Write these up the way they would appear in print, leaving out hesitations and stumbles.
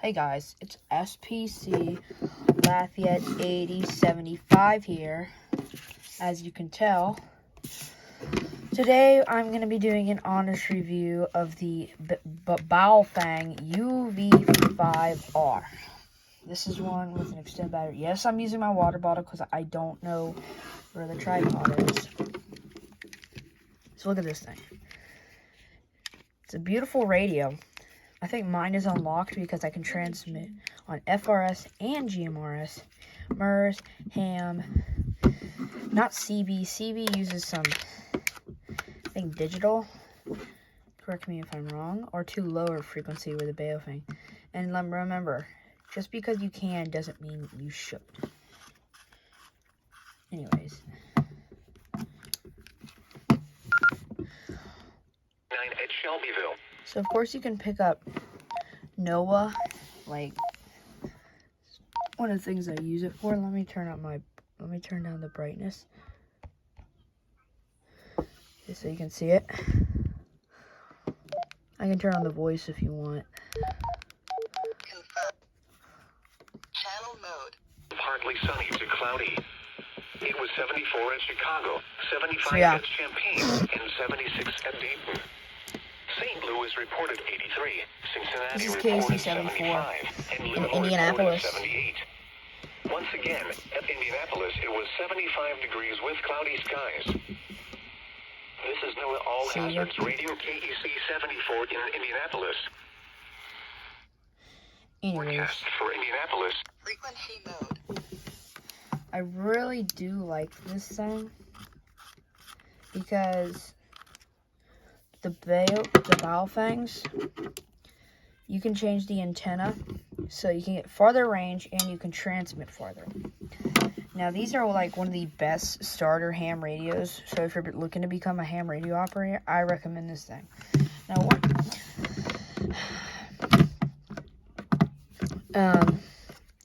Hey guys, it's SPC Lafayette 8075 here. As you can tell, today I'm going to be doing an honest review of the Baofeng UV5R. This is one with an extended battery. Yes, I'm using my water bottle because I don't know where the tripod is. So look at this thing. It's a beautiful radio. I think mine is unlocked because I can transmit on FRS and GMRS, MURS, ham, not CB. CB uses some, I think, digital. Correct me if I'm wrong, or too lower frequency with the Baofeng. And remember, just because you can doesn't mean you should. Anyways. At Shelbyville. So of course you can pick up NOAA, like one of the things I use it for. Let me turn down the brightness just so you can see it. I can turn on the voice if you want. Confirm. Channel mode. Partly sunny to cloudy. It was 74 at Chicago, 75 at Champaign, and 76 at Dayton. St. Louis reported 83, Cincinnati reported 75, and Livermore Indianapolis. reported 78. Once again, at Indianapolis, it was 75 degrees with cloudy skies. This is NOAA All Hazards Radio KEC 74 in Indianapolis. Forecast for Indianapolis. Frequency mode. I really do like this thing because the Baofengs, you can change the antenna so you can get farther range and you can transmit farther. Now these are like one of the best starter ham radios, so if you're looking to become a ham radio operator, I recommend this thing.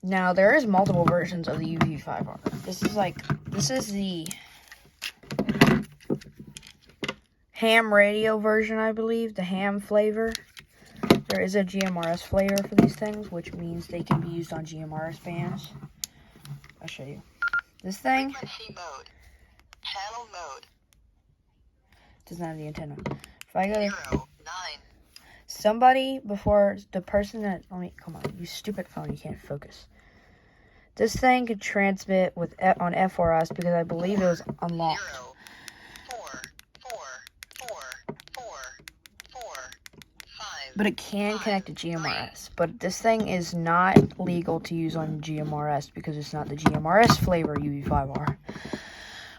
Now there is multiple versions of the UV5R. This is the ham radio version, I believe, the ham flavor. There is a GMRS flavor for these things, which means they can be used on GMRS bands. I'll show you. This thing Frequency mode. Channel mode. does not have the antenna. If I go to 09. somebody before the person that, come on, you stupid phone, you can't focus. This thing could transmit on FRS because I believe it was unlocked. 5. But it can connect to GMRS. But this thing is not legal to use on GMRS because it's not the GMRS flavor UV5R.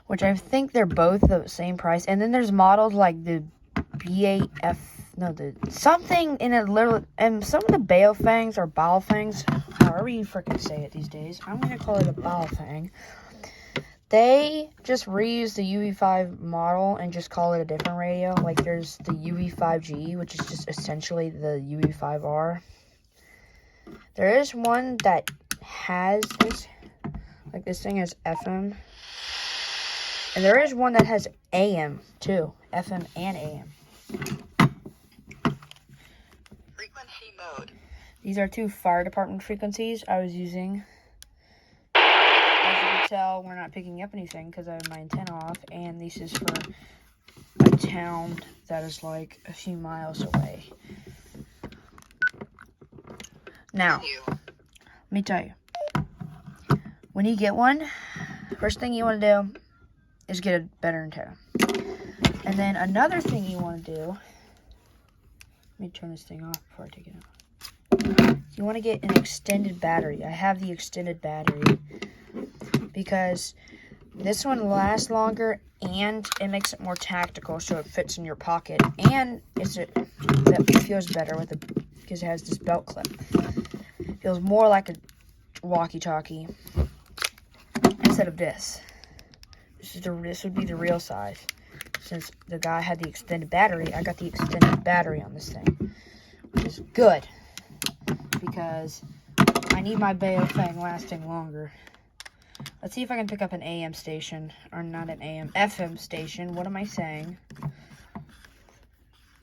Which I think they're both the same price. And then there's models like the BAF, something in a little, and some of the Baofengs or Baofengs, however you freaking say it these days. I'm going to call it a Baofeng. They just reuse the UV5 model and just call it a different radio. Like there's the UV5G, which is just essentially the UV5R. There is one that has this, like this thing has FM. And there is one that has AM too, FM and AM. Frequency mode. These are two fire department frequencies I was using. As you can tell, we're not picking up anything because I have my antenna off, and this is for a town that is like a few miles away. Now, let me tell you, when you get one, first thing you want to do is get a better antenna. And then another thing you want to do, let me turn this thing off before I take it out. You want to get an extended battery. I have the extended battery because this one lasts longer and it makes it more tactical so it fits in your pocket, and it feels better with because it has this belt clip. It feels more like a walkie-talkie instead of this. This would be the real size. Since the guy had the extended battery, I got the extended battery on this thing, which is good because I need my Baofeng lasting longer. Let's see if I can pick up an AM station, or not an AM, FM station. What am I saying?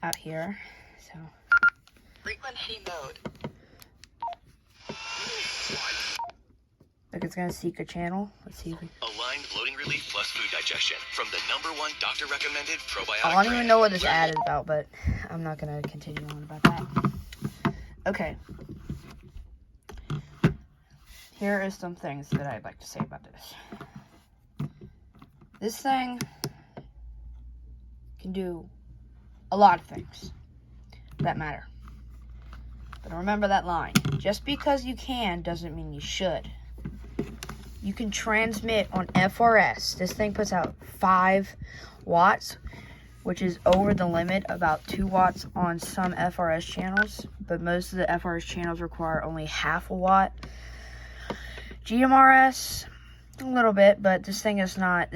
Out here. So Frequency mode. Look, it's gonna seek a channel. Let's see if we... Aligned bloating relief plus food digestion from the #1 doctor recommended probiotic. I don't even know what this ad is about, but I'm not gonna continue on about that. Okay. Here are some things that I'd like to say about this. This thing can do a lot of things that matter. But remember that line. Just because you can doesn't mean you should. You can transmit on FRS. This thing puts out 5 watts, which is over the limit, about 2 watts on some FRS channels. But most of the FRS channels require only half a watt. GMRS, a little bit, but this thing does not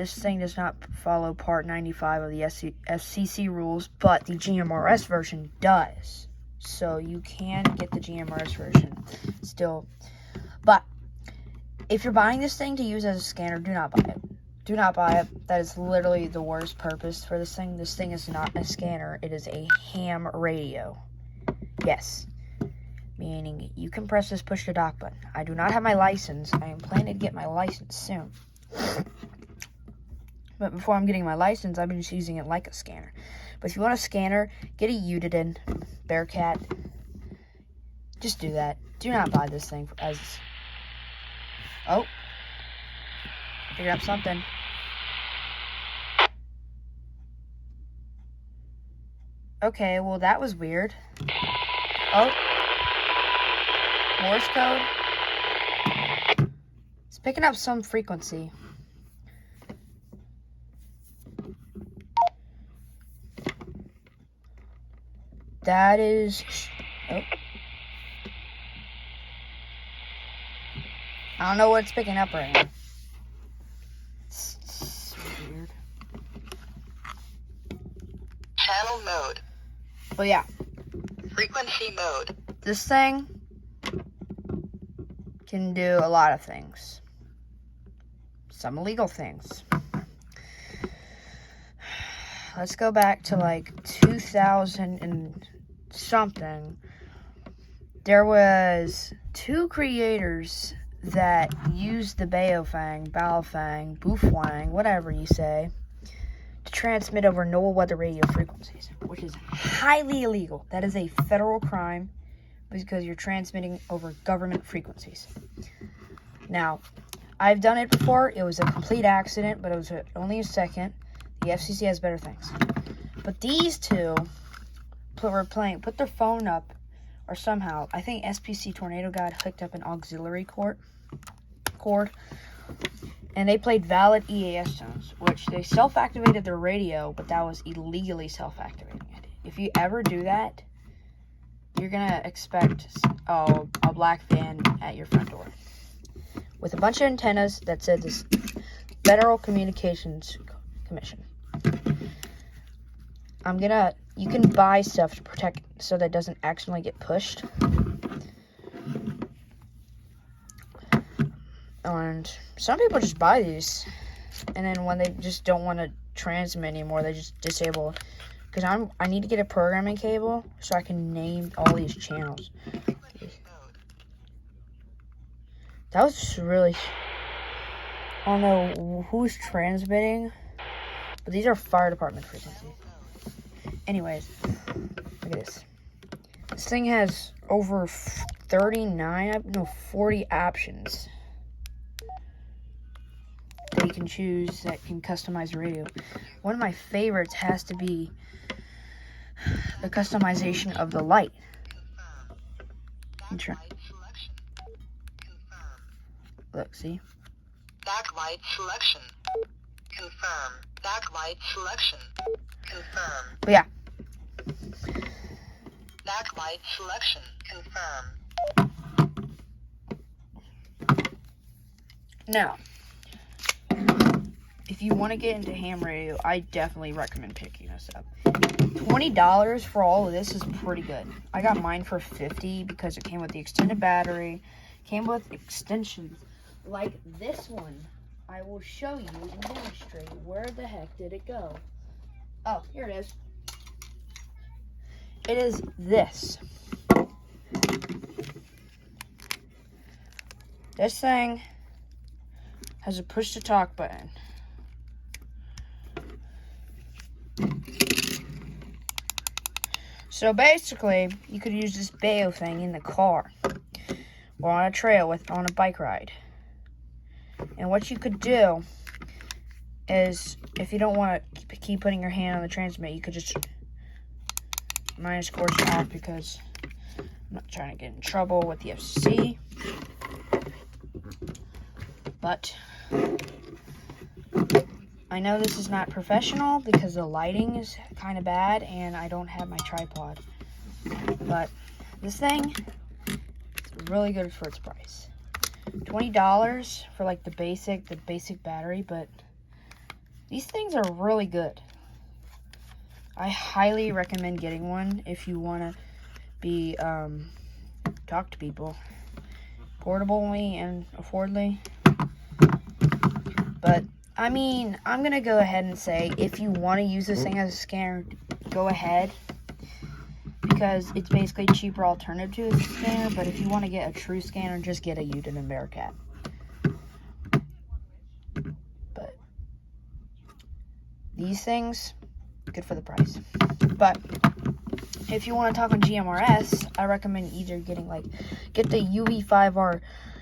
follow Part 95 of the FCC rules, but the GMRS version does. So you can get the GMRS version still. But if you're buying this thing to use as a scanner, do not buy it. Do not buy it. That is literally the worst purpose for this thing. This thing is not a scanner. It is a ham radio. Yes. Meaning you can press this push to dock button. I do not have my license. I am planning to get my license soon. But before I'm getting my license, I've been just using it like a scanner. But if you want a scanner, get a Uniden, Bearcat. Just do that. Do not buy this thing as... Oh. Figured out something. Okay, well that was weird. Oh. Morse code. It's picking up some frequency. That is... Oh. I don't know what it's picking up right now. It's weird. Channel mode. But yeah. Frequency mode. This thing can do a lot of things. Some illegal things. Let's go back to like 2000 and something. There was 2 creators that used the Baofeng, Boofwang, whatever you say, to transmit over NOAA weather radio frequencies, which is highly illegal. That is a federal crime because you're transmitting over government frequencies. Now, I've done it before. It was a complete accident, but it was only a second. The FCC has better things. But these 2 put their phone up, or somehow, I think SPC Tornado got hooked up an auxiliary cord, and they played valid EAS tones, which they self-activated their radio, but that was illegally self-activating it. If you ever do that, you're gonna expect a black van at your front door with a bunch of antennas that said this Federal Communications Commission. You can buy stuff to protect so that it doesn't accidentally get pushed. And some people just buy these, and then when they just don't want to transmit anymore, they just disable. Because I need to get a programming cable so I can name all these channels. That was just really... I don't know who's transmitting, but these are fire department frequencies. Anyways, look at this. This thing has over 40 options that you can choose that can customize your radio. One of my favorites has to be the customization of the light. Look, see? Backlight selection. Confirm. Backlight selection. Confirm. But yeah. Backlight selection. Confirm. Now, if you want to get into ham radio, I definitely recommend picking this up. $20 for all of this is pretty good. I got mine for $50 because it came with the extended battery, came with extensions like this one. I will show you and demonstrate. Where the heck did it go? Oh, here it is. It is this. This thing has a push to talk button. So basically, you could use this Bayo thing in the car or on a trail on a bike ride. And what you could do is, if you don't want to keep putting your hand on the transmit, you could just minus course off, because I'm not trying to get in trouble with the FCC. But I know this is not professional because the lighting is kind of bad and I don't have my tripod. But this thing is really good for its price. $20 for like the basic battery, but these things are really good. I highly recommend getting one if you want to be talk to people portably and affordably. But I mean, I'm gonna go ahead and say, if you want to use this thing as a scanner, go ahead, because it's basically a cheaper alternative to a scanner. But if you want to get a true scanner, just get a Yuden and Bearcat. But these things, good for the price. But if you want to talk on GMRS, I recommend either get the UV5R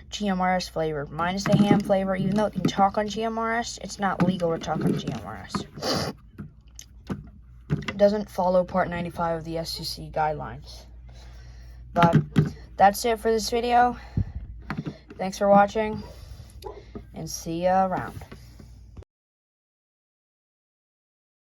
GMRS flavor, minus the ham flavor. Even though it can talk on GMRS, it's not legal to talk on GMRS. It doesn't follow Part 95 of the SEC guidelines. But that's it for this video. Thanks for watching, and see ya around.